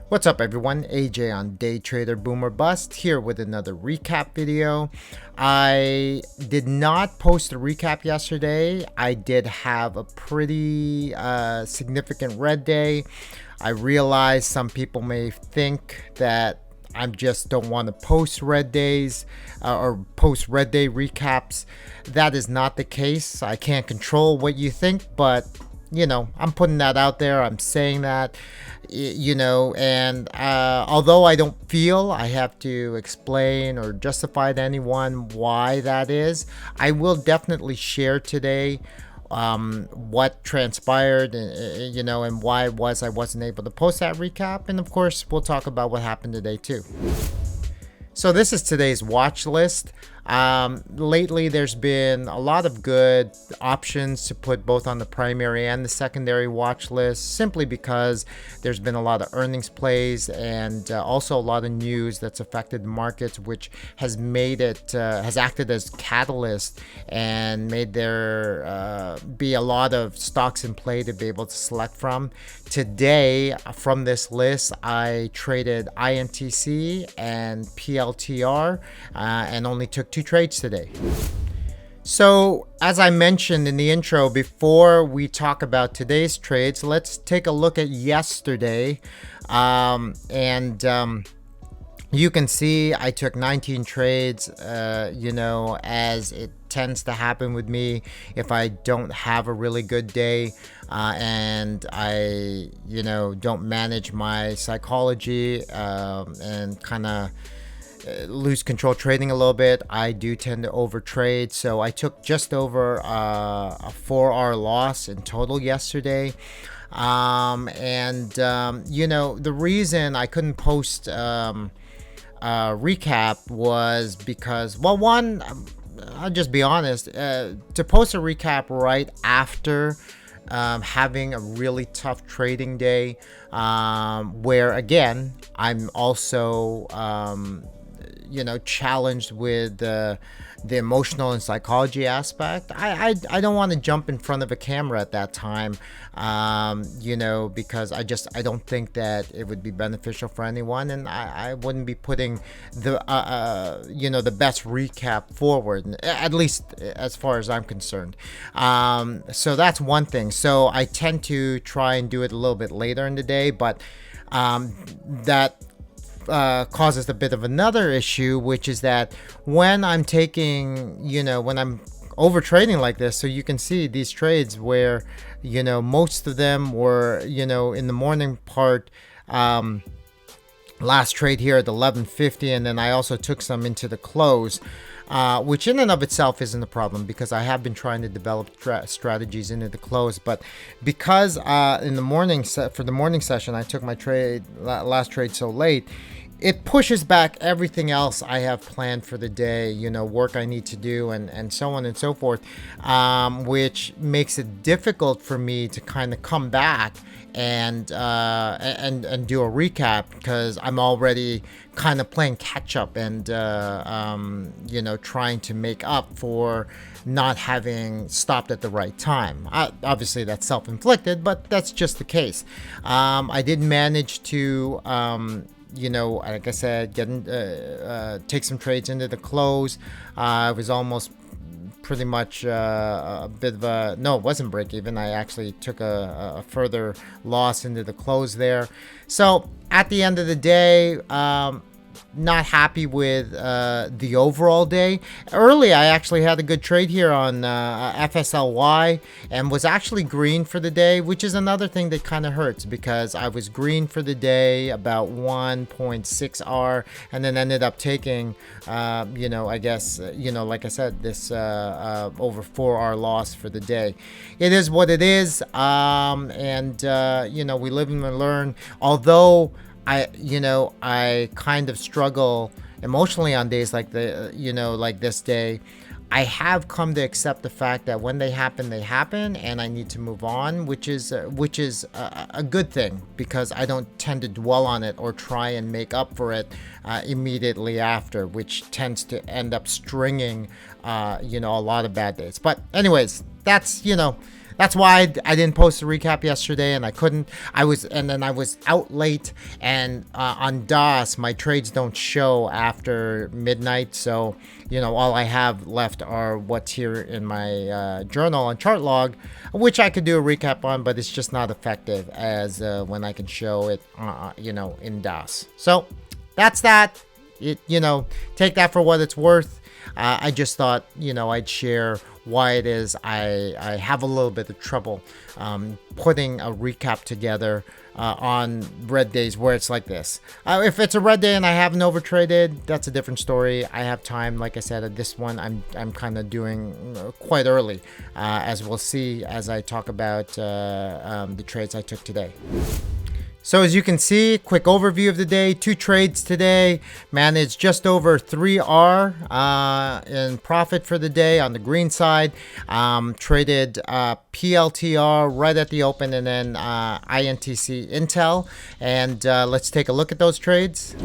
What's up everyone, AJ on Day Trader Boomer Bust here with another recap video. I did not post a recap yesterday. I did have a pretty significant red day. I realize some people may think that I just don't want to post red days or post red day recaps. That is not the case. I can't control what you think, but I'm putting that out there. I'm saying that, and although I don't feel I have to explain or justify to anyone why that is, I will definitely share today what transpired, and why I wasn't able to post that recap. And of course, we'll talk about what happened today too. So this is today's watch list. Lately, there's been a lot of good options to put both on the primary and the secondary watch list, simply because there's been a lot of earnings plays and also a lot of news that's affected the markets, which has made it has acted as catalyst and made there be a lot of stocks in play to be able to select from. Today, from this list, I traded INTC and PLTR and only took 2 trades today. So as I mentioned in the intro, before we talk about today's trades, let's take a look at yesterday. You can see I took 19 trades, as it tends to happen with me if I don't have a really good day and I, don't manage my psychology and kind of lose control trading a little bit. I do tend to overtrade, so I took just over a 4-hour loss in total yesterday. The reason I couldn't post recap was because, well, one, I'll just be honest, to post a recap right after having a really tough trading day, where again I'm also challenged with the emotional and psychology aspect. I don't want to jump in front of a camera at that time, because I don't think that it would be beneficial for anyone, and I wouldn't be putting the the best recap forward, at least as far as I'm concerned. So that's one thing. So I tend to try and do it a little bit later in the day, but that causes a bit of another issue, which is that when I'm taking, when I'm over trading like this, so you can see these trades where, most of them were, in the morning part, last trade here at 11:50, and then I also took some into the close, which in and of itself isn't a problem because I have been trying to develop strategies into the close. But because in the morning for the morning session I took my last trade so late, it pushes back everything else I have planned for the day, work I need to do and so on and so forth, which makes it difficult for me to kind of come back and do a recap, because I'm already kind of playing catch up and trying to make up for not having stopped at the right time. Obviously that's self-inflicted, but that's just the case. I did manage to like I said, take some trades into the close. It was almost pretty much a bit of a, no, it wasn't break even. I actually took a further loss into the close there. So at the end of the day, not happy with the overall day. Early, I actually had a good trade here on FSLY and was actually green for the day, which is another thing that kind of hurts, because I was green for the day about 1.6R and then ended up taking, I guess, like I said, this over 4R loss for the day. It is what it is, we live and learn. Although I kind of struggle emotionally on days like like this day, I have come to accept the fact that when they happen, and I need to move on, which is a good thing, because I don't tend to dwell on it or try and make up for it immediately after, which tends to end up stringing a lot of bad days. But anyways, that's that's why I didn't post a recap yesterday, and I couldn't. And then I was out late, and on DOS, my trades don't show after midnight. So, you know, all I have left are what's here in my journal on chart log, which I could do a recap on, but it's just not effective as when I can show it, you know, in DOS. So that's that. You know, take that for what it's worth. I just thought, you know, I'd share why it is I have a little bit of trouble putting a recap together on red days where it's like this. If it's a red day and I haven't overtraded, that's a different story. I have time. Like I said, at this one, I'm kind of doing quite early, as we'll see as I talk about the trades I took today. So as you can see, quick overview of the day, 2 trades today, managed just over 3R in profit for the day on the green side, traded PLTR right at the open, and then INTC Intel, and let's take a look at those trades.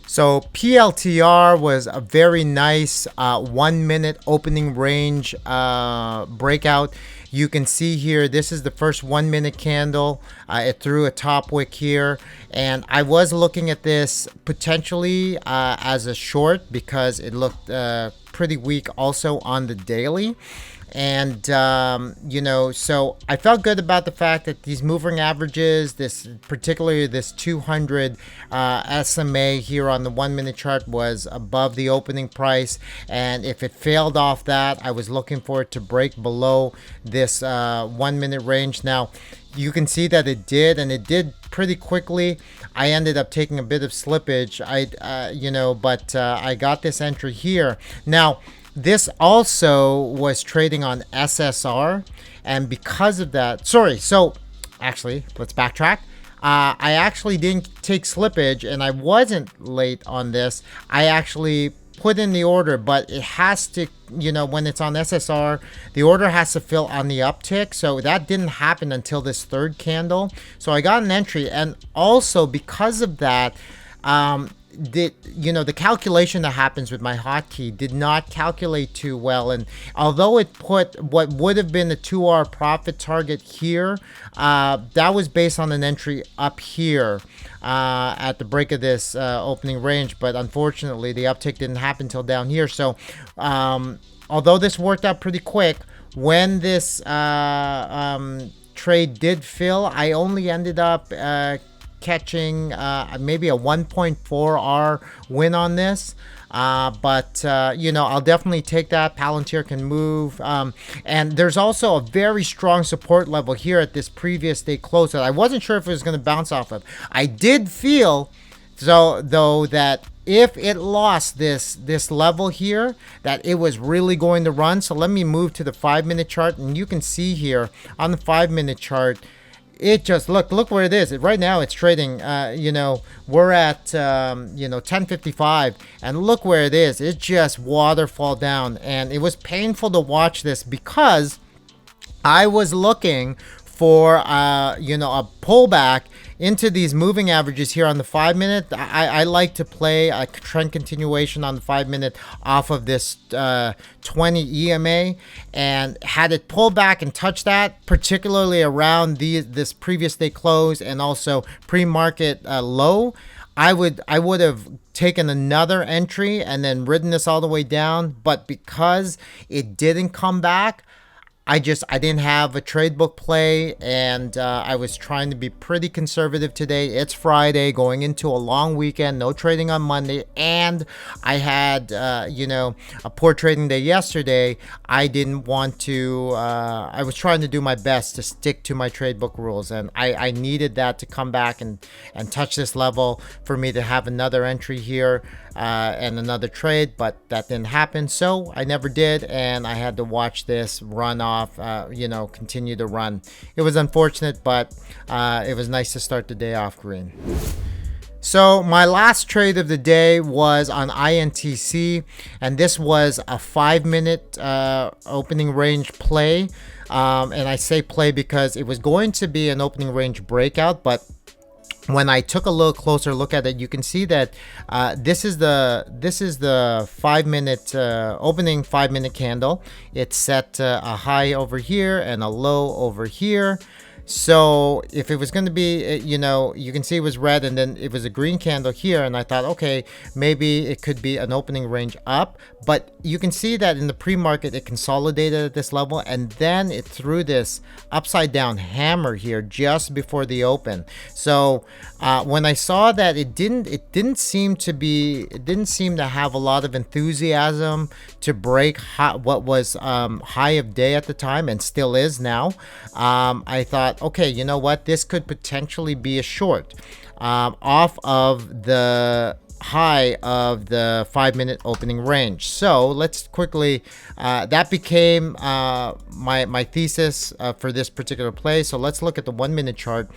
So PLTR was a very nice 1 minute opening range breakout. You can see here, this is the first 1 minute candle. It threw a top wick here, and I was looking at this potentially as a short because it looked pretty weak also on the daily. And you know, so I felt good about the fact that these moving averages, particularly this 200 SMA here on the 1 minute chart, was above the opening price, and if it failed off that, I was looking for it to break below this 1 minute range. Now you can see that it did, and it did pretty quickly. I ended up taking a bit of slippage, you know, but I got this entry here. Now this also was trading on SSR, and because of that, so actually, let's backtrack. I actually didn't take slippage, and I wasn't late on this. I actually put in the order, but it has to, you know, when it's on SSR, the order has to fill on the uptick. So that didn't happen until this third candle. So I got an entry, and also because of that, the calculation that happens with my hotkey did not calculate too well, and although it put what would have been a 2R profit target here, that was based on an entry up here at the break of this opening range, but unfortunately the uptick didn't happen until down here. So although this worked out pretty quick, when this trade did fill, I only ended up catching maybe a 1.4R win on this, but you know, I'll definitely take that. Palantir can move, and there's also a very strong support level here at this previous day close that I wasn't sure if it was going to bounce off of. I did feel though that if it lost this level here, that it was really going to run. So let me move to the 5 minute chart, and you can see here on the 5 minute chart, it just look where it is. Right now it's trading, you know, we're at you know, 10:55, and look where it is. It just waterfall down, and it was painful to watch this because I was looking for you know, a pullback into these moving averages here on the 5 minute. I like to play a trend continuation on the 5 minute off of this 20 EMA, and had it pull back and touch that, particularly around this previous day close and also pre-market low, I would have taken another entry and then ridden this all the way down. But because it didn't come back, I didn't have a trade book play, and I was trying to be pretty conservative today. It's Friday, going into a long weekend, no trading on Monday, and I had, you know, a poor trading day yesterday. I didn't want to, I was trying to do my best to stick to my trade book rules, and I needed that to come back and touch this level for me to have another entry here and another trade, but that didn't happen, so I never did, and I had to watch this run off, you know, continue to run. It was unfortunate, but it was nice to start the day off green. So my last trade of the day was on INTC, and this was a 5 minute opening range play, and I say play because it was going to be an opening range breakout, but when I took a little closer look at it, you can see that this is the 5-minute opening 5-minute candle. It's set a high over here and a low over here. So if it was going to be, you know, you can see it was red and then it was a green candle here, and I thought, okay, maybe it could be an opening range up. But you can see that in the pre-market it consolidated at this level, and then it threw this upside down hammer here just before the open. So when I saw that, it didn't seem to have a lot of enthusiasm to break what was high of day at the time, and still is now. I thought, okay, you know what, this could potentially be a short off of the high of the 5-minute opening range. So let's quickly, that became my thesis for this particular play. So let's look at the 1-minute chart.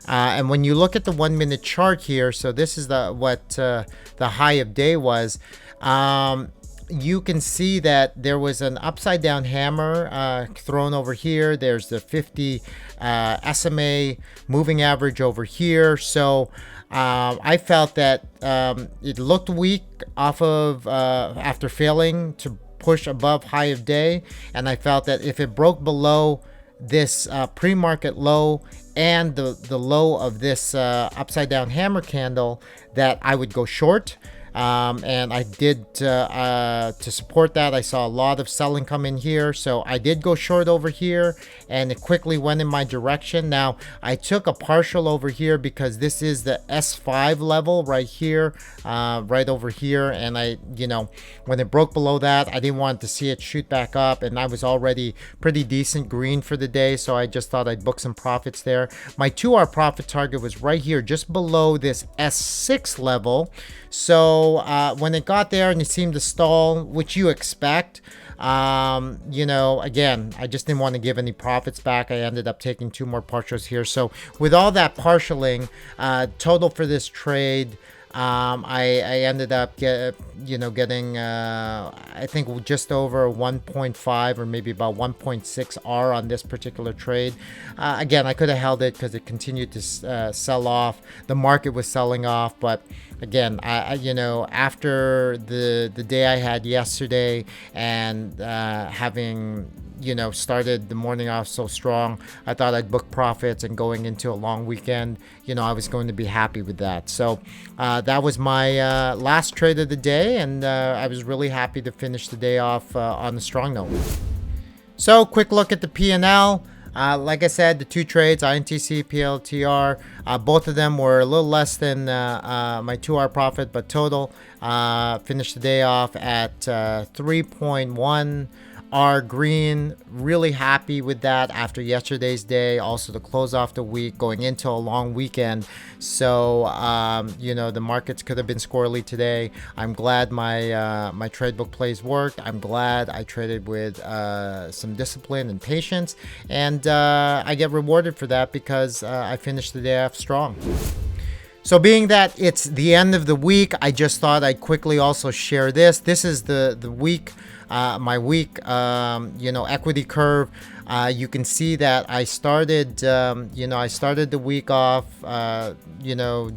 And when you look at the 1-minute chart here, so this is what the high of day was. You can see that there was an upside down hammer thrown over here. There's the 50 SMA moving average over here. So I felt that it looked weak off of after failing to push above high of day, and I felt that if it broke below this pre-market low and the low of this upside down hammer candle, that I would go short. And I did to support that. I saw a lot of selling come in here, so I did go short over here, and it quickly went in my direction. Now I took a partial over here because this is the S5 level right here, right over here, and I, you know, when it broke below that, I didn't want to see it shoot back up, and I was already pretty decent green for the day, so I just thought I'd book some profits there. My 2-hour profit target was right here, just below this S6 level. So when it got there and it seemed to stall, which you expect, you know, again, I just didn't want to give any profits back. I ended up taking 2 more partials here. So with all that partialing, total for this trade, I ended up getting I think just over 1.5 or maybe about 1.6 R on this particular trade. Again, I could have held it because it continued to sell off. The market was selling off, but again, you know, after the day I had yesterday and having, you know, started the morning off so strong, I thought I'd book profits, and going into a long weekend, you know, I was going to be happy with that. So that was my last trade of the day, and I was really happy to finish the day off on a strong note. So quick look at the P&L. Like I said, the 2 trades, INTC, PLTR, both of them were a little less than my 2-hour profit, but total finished the day off at 3.1 R green. Really happy with that after yesterday's day, also to close off the week, going into a long weekend. So you know, the markets could have been squirrely today. I'm glad my trade book plays worked. I'm glad I traded with some discipline and patience, and I get rewarded for that because I finished the day off strong. So being that it's the end of the week, I just thought I'd quickly also share this. This is the week, my week, you know, equity curve. You can see that I started, you know, I started the week off, you know,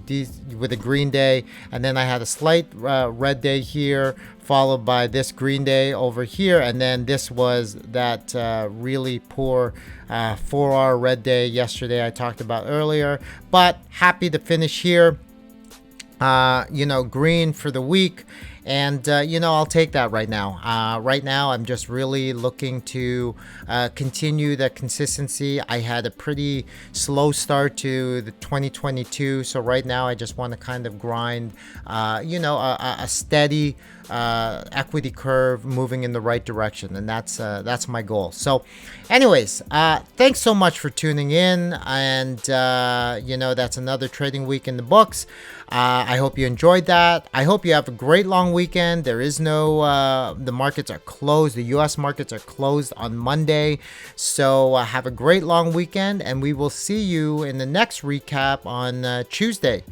with a green day, and then I had a slight red day here, followed by this green day over here, and then this was that really poor 4-hour red day yesterday I talked about earlier. But happy to finish here, you know, green for the week. And, you know, I'll take that right now. Right now, I'm just really looking to continue the consistency. I had a pretty slow start to the 2022. So right now, I just want to kind of grind, you know, a steady equity curve moving in the right direction. And that's my goal. So anyways, thanks so much for tuning in. And, you know, that's another trading week in the books. I hope you enjoyed that. I hope you have a great long weekend. There is no, the markets are closed. The US markets are closed on Monday. So have a great long weekend, and we will see you in the next recap on Tuesday.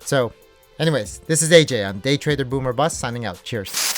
So anyways, this is AJ on Day Trader Boomer Bust signing out. Cheers.